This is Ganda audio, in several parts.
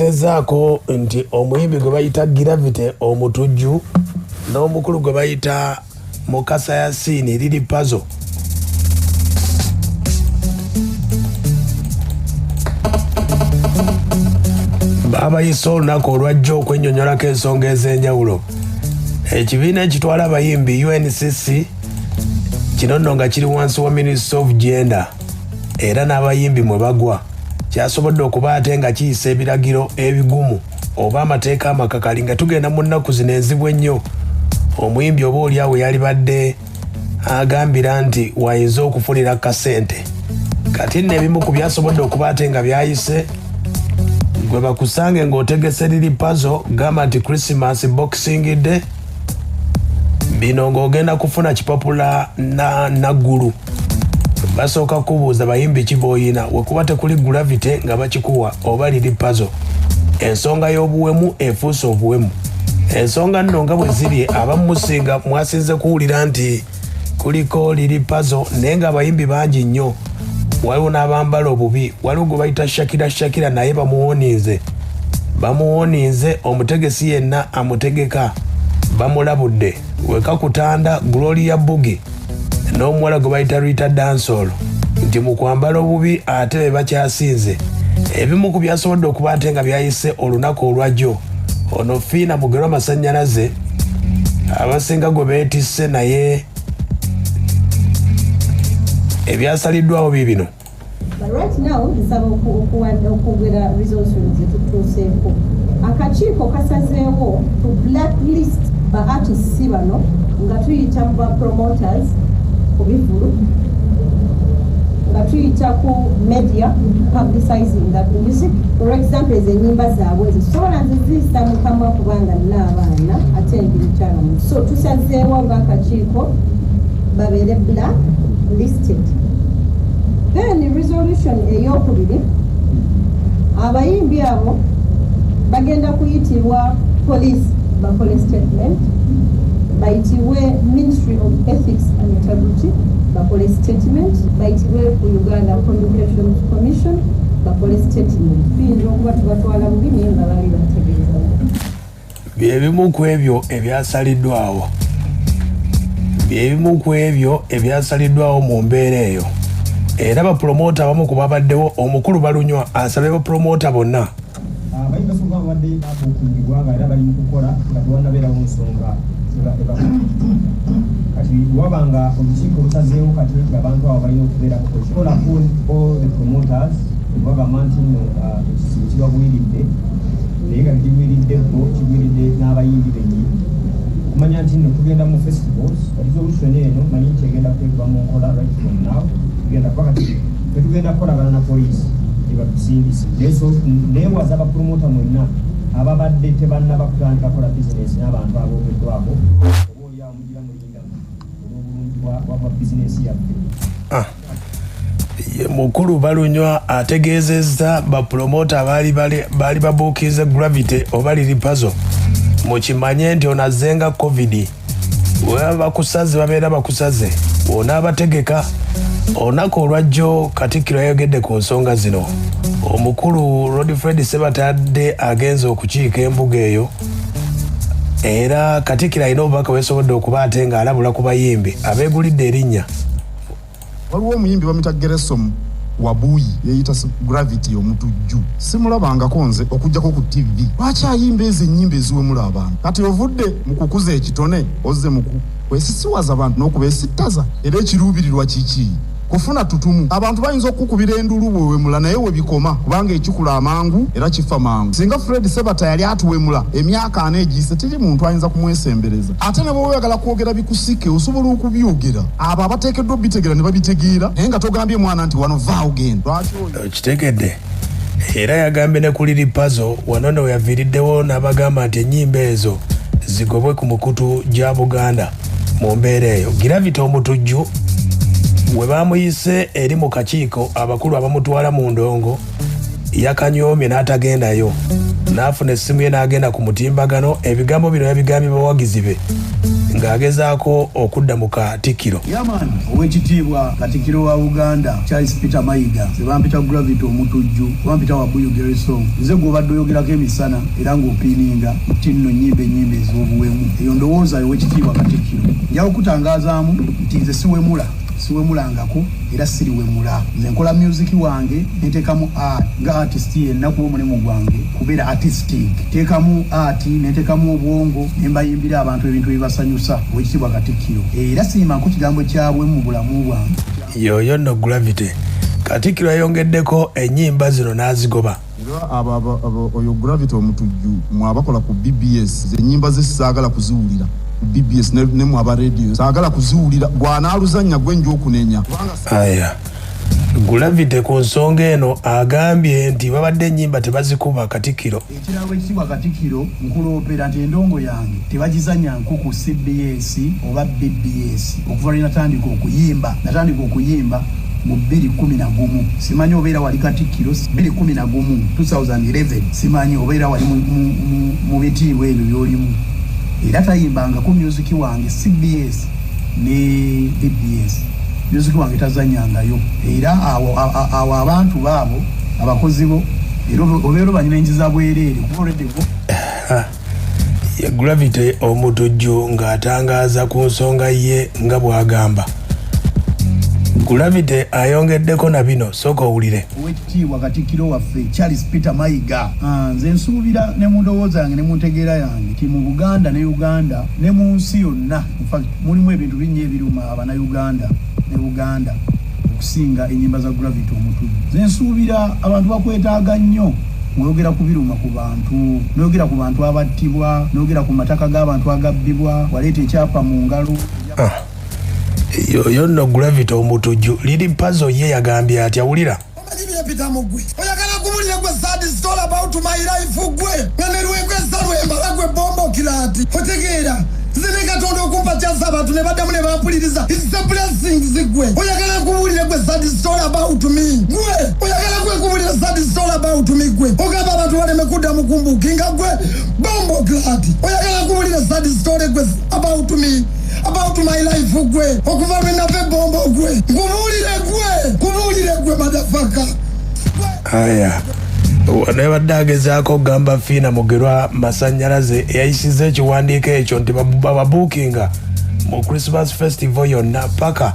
yategeezezaako nti omuyimbi gwe bayita Gravity omutujju n'omukulu gwe bayita Mukasa Yasini Lili Puzzle babayise olunaku olwajja okwennyonnyolako ensonga ez'enjawulo. Ekibiina ekitwala abayimbi UNCC kino nno nga kiri wansi wa Ministry of Gender era n'abayimbi mwe bagwa kyasobodde okuba ate nga kiyisa ebiragiro ebigumu oba amateeka amakakali nga tugenda mu nnaku zino enzibwa ennyo. Omuyimbi oba oli awo yali badde agambira nti wayinza okufunira kasente kati n'ebimu ku byasobodde okuba ate nga byayise gwe bakusange ng'otegese Lili Puzzle gamba nti Christmas Boxing Day bino ng'ogenda kufuna kipapula naggulu. Basooka kubuuza bayimbi ki b'oyina wekuba tekuli Gravity nga bakikuwa oba Lili Puzzle. Ensonga y'obuwemu efuuse obuwemu. Ensonga nno nga bwe ziri abamu musinga mwasinze kuwulira nti kuliko Lili Puzzle naye nga abayimbi bangi nnyo. Waliwo n'abambala obubi, waliwo gwe bayita Shakira naye bamuwonize omutegesi yenna amutegeka bamulabudde. Weka kutanda Gloria Bugi n'omuwala gwe bayita Rita Dansol nti mu kwambala obubi ate be bakyasinze. Ebimu ku byasobodde okuba ate nga byayise olunaku olwajjo. Ono Fiina Mugero amasannyalaze abasinga gwe beetisse naye ebyasaliddwawo bibino. But right now nsaba okugera resolutions etutuuseeko. Akakiiko kasazeewo to blacklist ba artists bano nga tuyita mu ba promoters ku bivulu nga tuyita ku media publicizing that music. For example, enyimba zaabwe zisobola nzizisa mukama kubanga n'abaana ate ngimukyala mu. So tusazeewo ng'akakiiko babeere black listed. Then resolution eyokubiri abayimbi abo bagenda kuyitirwa police bakole statement, bayitibwe Ministry of Ethics and Integrity bakole statement, bayitibwe ku Uganda Communications Commission bakole statement. Tuyinza okuba tubatwala bubi naye nga bali bategeeza. Byebimu ku ebyo ebyasaliddwawo. Byebimu ku ebyo ebyasaliddwawo mu mbeera eyo. Era bapromota abamu ku babaddewo omukulu balunywa asabye bapromota bonna. Abayimba soka babadde okungibwanga era bali mu kukola nga tebannabeerawo nsonga kati wabanga olukiiko lusazeewo kati abantu abo balina okubeera kukola all the promoters bagamba nti nno ekisibo kibagwiridde naye nga tekigwiriddeko kigwiridde n'abayimbi bennyini kumanya nti nno tugenda mu festivals resolution eno manyi nti egenda kuteekebwa mu nkola right from now tugenda pakati tetugenda kukolagana na poliisi ebatusindise neewaza abapromota mwenna ababadde tebannaba kutandika kola bizinesi n'abantu aboogeddwako oba oliawo mugira mulinda olw'obulungi bwa bizinesi yaffe. Mukulu balunywa ategeezezza bapromota baali babuukiriza Gravity oba Lili Puzzle mukimanye nti onazzenga covid weba bakusaze babeera bakusaze onaabategeka. Olunaku olwajjo Katikkiro yayogedde ku nsonga zino. Omukulu Rodfred Ssebatadde agenze okukiika embuga eyo era Katikkiro alina obubaka bwesobodde okuba ate ng'alabula ku bayimbi abeegulidde erinnya. Waliwo omuyimbi bamuyita Geresom Wabuyi yeyita Gravity omutujju. Simulabangako nze okujjako ku TV. Lwaki ayimba ezo ennyimba eziwemula abantu? Kati ovudde mu kukuza ekitone ozze mu kwesisiwaza abantu n'okubeesittaza era ekiruubirirwa kiki? Kufuna tutumu. Abantu bayinza okukubira endulu bwewemula naye we bikoma kubanga ekikula amangu era kifa mangu. Singa Fred Sebata yali atuwemula emyaka 4 egiyise teri muntu ayinza kumwesembereza. Ate ne bw'oyagala kwogera bikusike osobola okubyogera. Abo abateekeddwa obitegera ne babitegeera naye nga togambye mwana nti wano vaawo genda. Kitegedde era yagambye ne ku Lili Puzzle wano ne yaviiriddewo n'abagamba nti ennyimba ezo zigobwe ku mukutu gya Buganda mu mbeera eyo. Gravity omutujju we bamuyise eri mu kakiiko abakulu abamutwala mu ndongo yakanyoomye n'atagendayo n'afuna essimu ye n'agenda ku mutimbagano. Ebigambo bino yabigambye bawagizi be ng'agezaako okudda mu Katikkiro. Yaman ow'ekitiibwa Katikkiro wa Uganda Charles Peter Mayiga Sebampita Gravity omutujju Sebampita Wabuyu Gerson nze gw'obadde oyogerako emisana era ng'opiininga nti nno nnyimba ez'obuwemu eyo ndowooza ow'ekitiibwa Katikkiro njawo kutangazaamu nti nze siwemulangako era siriwemula nze nkola music wange neteekamu art nga artist yenna kuba omulimu gwange kubeera artistic teekamu art neteekamu obwongo nembayimbira abantu ebintu ebibasanyusa ow'ekitiibwa Katikkiro era siyimanko kigambo kyabwe mu bulamu bwange yoyo nno Gravity Katikkiro yayongeddeko ennyimba zino n'azigoba. Oyo Gravity omutujju mwabakola ku BBS ennyimba ze saagala kuziwulira BBS ne mu aba radio saagala kuziwulira bw'anaaluzannya gwe njokunenya. Aya Gravity ku nsonga eno agambye nti babadde ennyimba tebazikuba Katikkiro. Ekirawo ekitibwa Katikkiro nkuloopera nti endongo yange tebagizanya nku ku CBS oba BBS okuva lwe natandika okuyimba mu 2011 simanyi obeera wali Katikkiro 2011 simanyi obeera wali mu bitiibwa ebyo byolimu era tayimbanga ku music wange CBS ne BBS music wange tazanyangayo era awo abantu baabo abakozi bo era obeera banyina enjiza bwereere kuboleddevo. Gravity omutujju ng'atangaza ku nsonga ye nga bw'agamba. Gravity ayongeddeko na bino sooka owulire. Ow'ekitiibwa Katikkiro waffe Charles Peter Mayiga nze nsuubira ne mu ndowooza yange ne mu ntegeera yange ti mu Buganda ne Uganda ne mu nsi yonna mulimu ebintu bingi ebiruma abannayuganda ne Uganda okusinga ennyimba za Gravity omutujju. Nze nsuubira abantu bakwetaaga nnyo ng'oyogera ku biruma ku bantu n'oyogera ku bantu abattibwa n'oyogera ku mataka g'abantu agabbibwa waleeta ekyapa mu ngalo. Yoyo nno Gravity omutujju liri puzzle ye yagambye ati awulira. Pita mugwe oyagala kumulire gwe sad story about my life gwe nganerwekwe salwembala gwe bombo kilati otegeera zine Katonda okumpa kyasa abantu ne baddamu ne bampuliriza it's a blessing zigwe oyagala kumulire gwe sad story about me gwe oyagala gwe kumulire sad story about me gwe ogamba abantu baleme kudda mukumbukinga gwe bombo kilati oyagala kumulire sad story gwe about me about my life gwe okuva lwe nave bombo gwe kumulire gwe madafaka. Aya nebadde agezaako okugamba Fiina Mugerwa Masannyalaze eyayisiza ekiwandiiko ekyo nti babuukinga mu Christmas festival yonna paka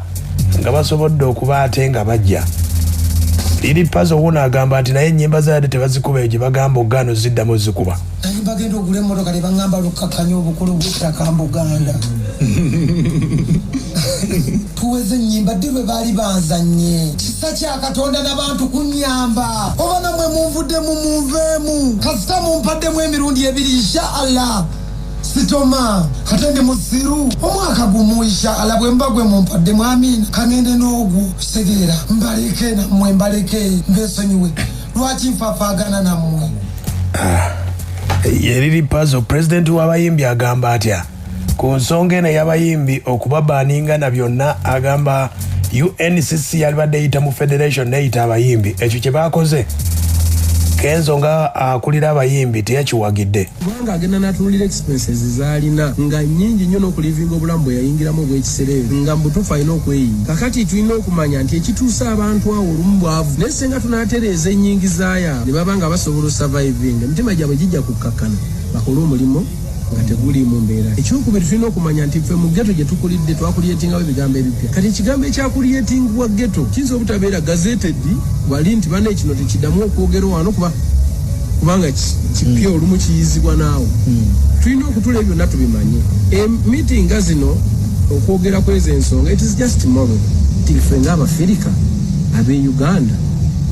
nga basobodde okuba ate nga bajja. Liri Pazo wona agamba nti naye ennyimba zaade tebazikuba egyo bagamba ogaano ziddamu zikuba. Bagenda ogula emmotoka ne baŋŋamba lukkakanya obukulu bw'ettaka mu Buganda. Tuweze ennyimba dde bwe baali banzanye kisa kya Katonda n'abantu kunnyamba oba namwe munvudde munveemu kasita mumpaddemu emirundi ebiri inshallah sitoma kate ndi musiru omwaka gumu inshallah bwe mba gwe mumpaddemu amina kangende n'ogwo kitegeera mbaleke nammwe mbaleke mbeesonyiwe lwaki nfafaagana nammwe. Yeriri Pazo president w'abayimbi agamba atya ku nsonga eno y'abayimbi okubabaaninga na byonna agamba UNCC yalibadde eyita mu federation neyita abayimbi ekyo kye baakoze Kenzo nga akulira abayimbi teyakiwagidde kubanga agenda n'atuulira expenses zaalina nga nnyingi nnyo n'okulivinga obulamu bwe yayingiramu obw'ekisereere nga mbutuufu alina okweyinga kakati tulina okumanya nti ekituusa abantu awo olumu bwavu naye senga tunaatereeza ennyingiza yaabwe ne baba nga basobola osurviving emitima gyabwe gijja kukkakkana bakole omulimu nga teguli mu mbeera. Ekyokubiri tulina okumanya nti ffe mu ghetto gye tukulidde twakuliyetingawo ebigambo ebipya kati ekigambo ekyakuliyetingibwa ghetto kiyinza obutabeera gazeted wali nti bane kino tekiddamu okwogerwa wano kubanga kipya olumu kiyizibwa naawe. Tulina okutula ebyo byonna tubimanye. Emitinga zino okwogera kw'ezo ensonga it is just moral nti ffe ng'Abafirika ab'e-Uganda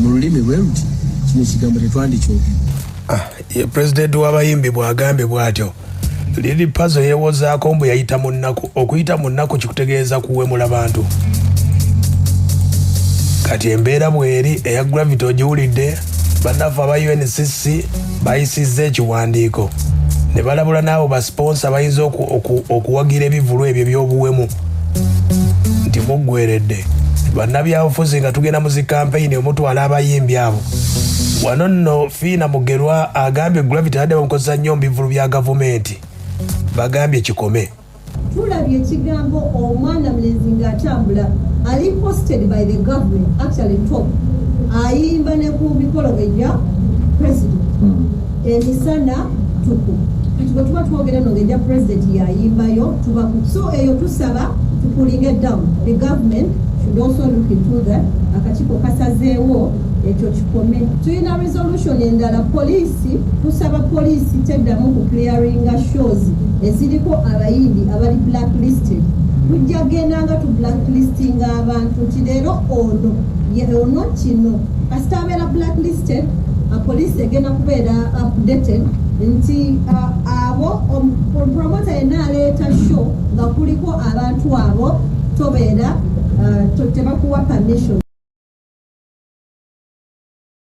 mu lulimi bwe luti kino ekigambo tetwandikyogera. Ye president w'abayimbi bw'agambye bw'atyo Liri Pazo yeewozaako mbu yayita mu nnaku okuyita mu nnaku kikutegeeza kuwemula bantu. Kati embeera bw'eri eya Gravity ogiwulidde bannaffe aba UNCC bayisizza ekiwandiiko ne balabula n'abo basponsa bayinza okuwagira ebivulu ebyo by'obuwemu nti muggweredde bannabyabufuzi nga tugenda mu zikampeyini omutwala abayimbi abo. Wano nno Fiina Mugerwa agambye Gravity adde bamukozesa nnyo mu bivulu bya gavumenti bagambye kikome. tulabye ekigambo omwana mulenzi ng'atambula ali posted by the government actually top ayimba ne ku mikolo egya president emisana tuku kati bwe tuba twogera nogejja president yayimbayo tuba so eyo tusaba tupulinge down the government should also look into that akakiiko kasazeewo ekyo kikome tulina resolution endala poliisi tusaba poliisi teddamu ku clearinga shows eziriko abayimbi abali blacklisted tujja gendanga tu blacklistinga abantu nti leero ono kino kasita abeera blacklisted poliisi egenda kubeera updated nti abo promota yenna aleeta show nga kuliko abantu abo tobeera tebakuwa permission